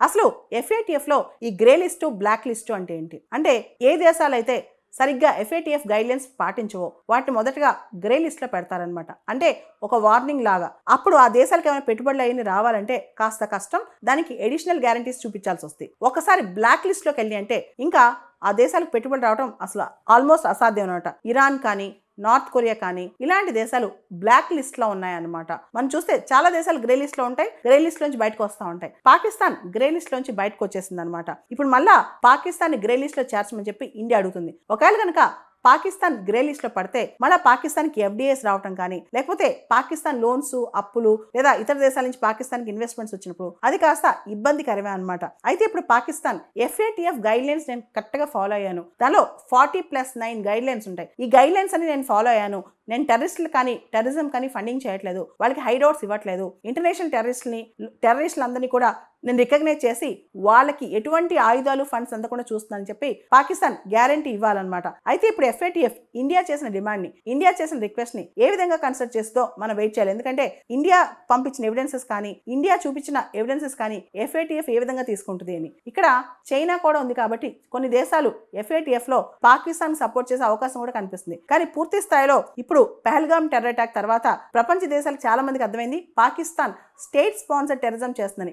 అసలు FATF లో ఈ గ్రే లిస్టు బ్లాక్ లిస్టు అంటే ఏంటి అంటే ఏ దేశాలైతే సరిగ్గా FATF గైడ్లైన్స్ పాటించవో వాటిని మొదటగా గ్రే లిస్ట్ లో పెడతారనమాట. అంటే ఒక వార్నింగ్ లాగా. అప్పుడు ఆ దేశాలకు ఏమైనా పెట్టుబడులు అయ్యి రావాలంటే కాస్త కష్టం, దానికి ఎడిషనల్ గ్యారంటీస్ చూపించాల్సి వస్తుంది. ఒకసారి బ్లాక్ లిస్ట్ లోకి వెళ్ళి అంటే ఇంకా ఆ దేశాలకు పెట్టుబడి రావడం అసలు ఆల్మోస్ట్ అసాధ్యం అనమాట. ఇరాన్ కానీ నార్త్ కొరియా కానీ ఇలాంటి దేశాలు బ్లాక్ లిస్ట్ లో ఉన్నాయన్నమాట. మనం చూస్తే చాలా దేశాలు గ్రే లిస్ట్ లో ఉంటాయి, గ్రే లిస్ట్ నుంచి బయటకు వస్తూ ఉంటాయి. పాకిస్తాన్ గ్రే లిస్ట్ నుంచి బయటకు వచ్చేసింది అనమాట. ఇప్పుడు మళ్ళా పాకిస్తాన్ గ్రే లిస్ట్ లో చేర్చమని చెప్పి ఇండియా అడుగుతుంది. ఒకవేళ కనుక పాకిస్తాన్ గ్రే లిస్ట్ లో పడితే మళ్ళీ పాకిస్తాన్కి FDIs రావటం కానీ లేకపోతే పాకిస్తాన్ లోన్స్ అప్పులు లేదా ఇతర దేశాల నుంచి పాకిస్తాన్కి ఇన్వెస్ట్మెంట్స్ వచ్చినప్పుడు అది కాస్త ఇబ్బందికరమే అనమాట. అయితే ఇప్పుడు పాకిస్తాన్ FATF గైడ్ లైన్స్ నేను కరెక్ట్ గా ఫాలో అయ్యాను, దానిలో 40+9 గైడ్ లైన్స్ ఉంటాయి. ఈ గైడ్ లైన్స్ అని నేను ఫాలో అయ్యాను, నేను టెర్రరిస్టులు కానీ టెర్రరిజం కానీ ఫండింగ్ చేయట్లేదు, వాళ్ళకి హైడౌట్స్ ఇవ్వట్లేదు, ఇంటర్నేషనల్ టెర్రరిస్టులందరినీ కూడా నేను రికగ్నైజ్ చేసి వాళ్ళకి ఎటువంటి ఆయుధాలు ఫండ్స్ అందకుండా చూస్తుందని చెప్పి పాకిస్తాన్ గ్యారంటీ ఇవ్వాలన్నమాట. అయితే ఇప్పుడు FATF ఇండియా చేసిన డిమాండ్ని, ఇండియా చేసిన రిక్వెస్ట్ని ఏ విధంగా కన్సిడర్ చేస్తుందో మనం వెయిట్ చేయాలి. ఎందుకంటే ఇండియా పంపించిన ఎవిడెన్సెస్ కానీ ఇండియా చూపించిన ఎవిడెన్సెస్ కానీ FATF ఏ విధంగా తీసుకుంటుంది అని. ఇక్కడ చైనా కూడా ఉంది కాబట్టి కొన్ని దేశాలు FATF లో పాకిస్తాన్ సపోర్ట్ చేసే అవకాశం కూడా కనిపిస్తుంది. కానీ పూర్తి స్థాయిలో ఇప్పుడు పహల్గామ్ టెర్రర్ అటాక్ తర్వాత ప్రపంచ దేశాలకు చాలా మందికి అర్థమైంది పాకిస్తాన్ స్టేట్ స్పాన్సర్ టెర్రరిజం చేస్తుందని.